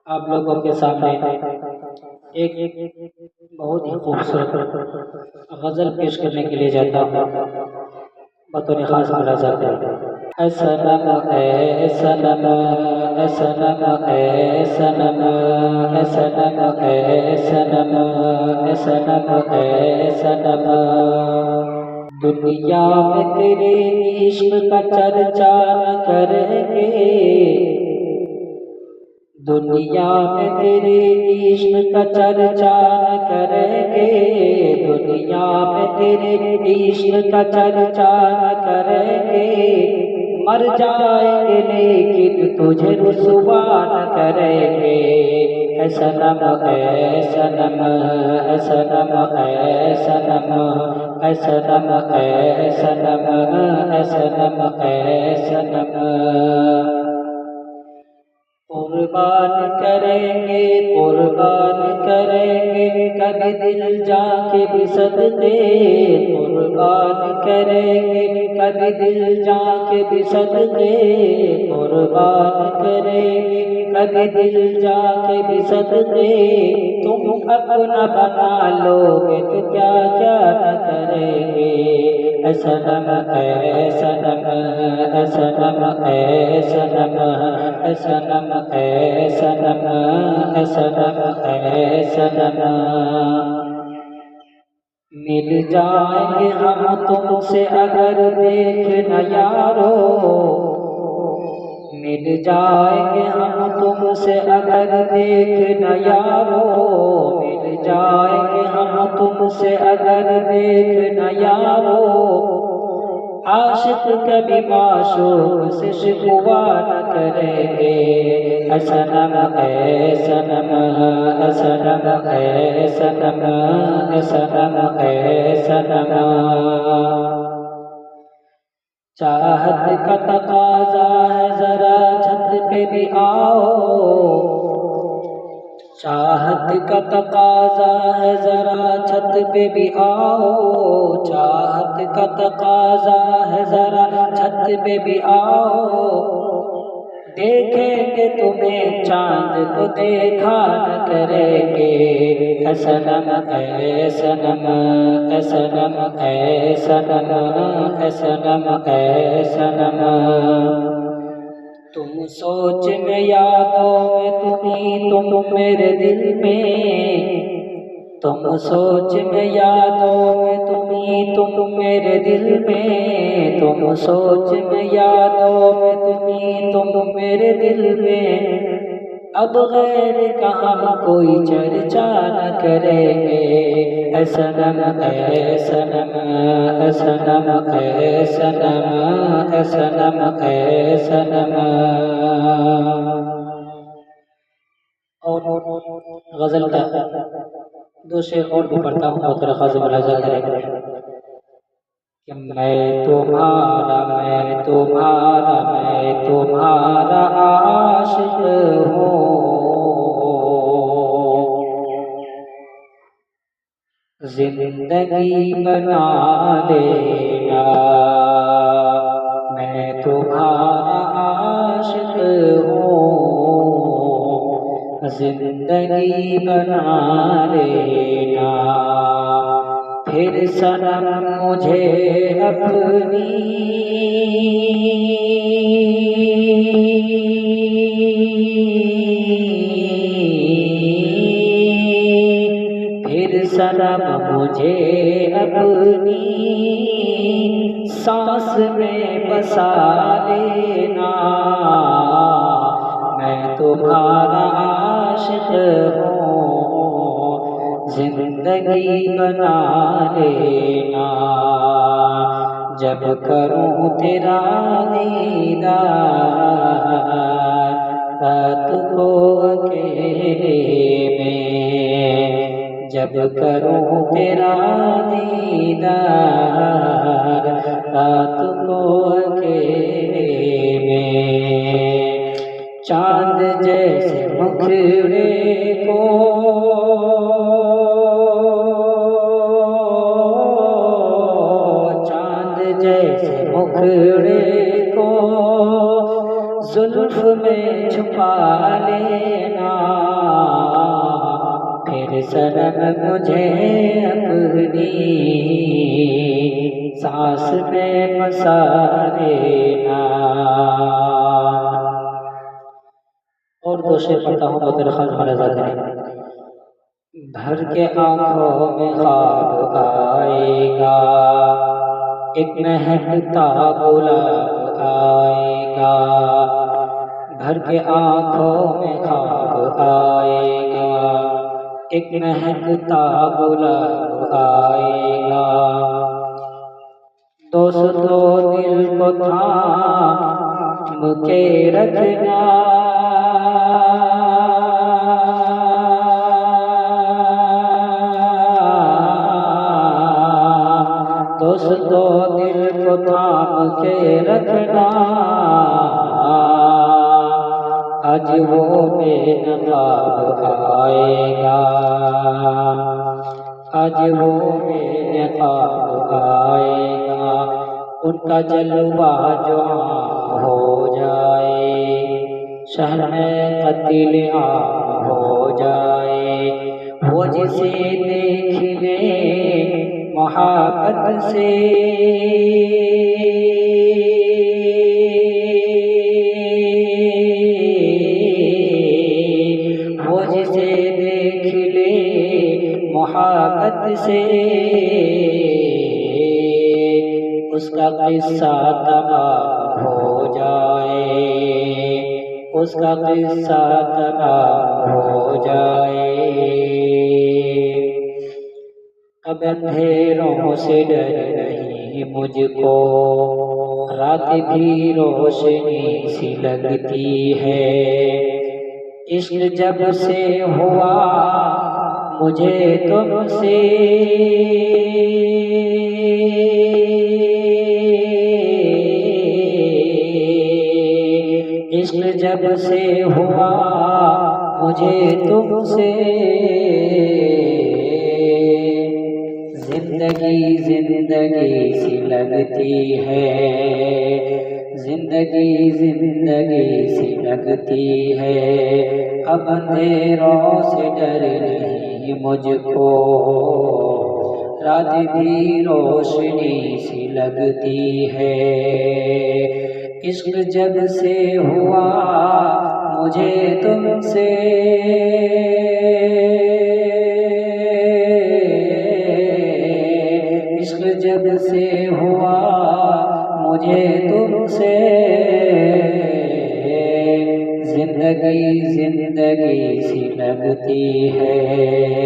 आप लोगों के सामने एक बहुत ही खूबसूरत गज़ल पेश करने के लिए जाता हूँ। बतौर खास मुलाज़ात है। सनम ए सनम ए सनम ए सनम ए सनम ए सनम ए सनम ए सनम, दुनिया में तेरे इश्क का चर्चा न करेंगे, दुनिया में तेरे इश्क का चर्चा न करेंगे, दुनिया में तेरे इश्क का चर्चा न करेंगे, मर जाएंगे लेकिन तुझे रुसवा न करेंगे। ऐ सनम ऐ सनम ऐ सनम ऐ सनम ऐ सनम ऐ सनम ऐ सनम ऐ सनम, कुर्बान करेंगे कुर्बान करेंगे कभी दिल जाके भी सदके, कुर्बान करेंगे कभी दिल जाके भी सदके, कुर्बान करेंगे कभी दिल जाके भी सदके, तुम अपना बना लोगे तो क्या क्या न करेंगे। ऐ सनम ऐ सनम ऐ सनम ऐ सनम ऐ सनम ऐ सनम ऐ सनम ऐ सनम, मिल जाएंगे हम तुमसे अगर देख न यारो, मिल जाएंगे हम तुमसे अगर देख न यारो, मिल जाएंगे हम तुमसे अगर देख न यारो, आशिक कभी माशूक से शिकवा न करेंगे। ऐ सनम ऐ सनम ऐ सनम ऐ सनम ऐ सनम ऐ सनम, चाहत का तकाज़ा है जरा छत पे भी आओ, चाहत का तकाज़ा है जरा छत पे भी आओ, चाहत का तकाज़ा है जरा छत पे भी आओ, देखेंगे तुम्हें चांद को देखा न करेंगे। ऐ सनम ऐ सनम ऐ सनम ऐ सनम ऐ सनम ऐ सनम, तुम सोच में यादों में तुम्ही तुम मेरे दिल में, तुम सोच में यादों में तुम्ही तुम मेरे दिल में, तुम सोच में यादों में तुम्ही तुम मेरे दिल में, अब गैर का हम कोई चर्चा न करेंगे। ऐ सनम ऐ सनम ऐ सनम ऐ सनम ऐ सनम ऐ सनम। और गजल का दो शेर और भी पढ़ता हूँ और तेरा खास मुलाजा करेंगे कि मैं तुम्हारा आशिक हूँ, जिंदगी बना लेना, मैं तुम्हारा आशिक हूँ, जिंदगी बना लेना, फिर सनम मुझे अपनी फिर सनम मुझे अपनी सांस में बसा लेना, मैं तुम्हारा आशिक हूँ, जिंदगी बना लेना, जब करूँ तेरा दीदार रात को अकेले में, जब करूँ तेरा दीदार रात को अकेले में, चांद जैसे मुखड़े को जैसे मुखड़े को जुल्फ में छुपा लेना, सनम मुझे अपनी सांस में बसा लेना। और दो शेर पढ़ता हूँ तो दरख्वास्त मलज़ा करें। भर के आँखों में ख्वाब आएगा, एक महकता गुलाब आएगा। भर के आँखों में ख्वाब आएगा, एक महकता गुलाब आएगा। दोस्तों दिल को थाम के रखना, दोस्तों दिल को थाम के रखना। आज वो बेनकाब आएगा, आज वो बेनकाब आएगा। उनका जलवा जो आम हो जाए, शहर में कत्ल आम हो जाए। वो जिसे देख ले मोहब्बत से, वो जिसे देख ले मोहब्बत से, उसका किस्सा तमाम हो जाए, उसका किस्सा तमाम हो जाए। अब अंधेरों से डर नहीं मुझको, रात भी रोशनी सी लगती है। इश्क जब से हुआ मुझे तुमसे, इश्क जब से हुआ मुझे तुमसे, जिंदगी जिंदगी सी लगती है, जिंदगी जिंदगी सी लगती है। अब अंधेरों से डर नहीं मुझको, रात भी रोशनी सी लगती है। इश्क जब से हुआ मुझे तुमसे, इश्क जब से हुआ मुझे तुमसे, जिंदगी जिंदगी सी लगती है।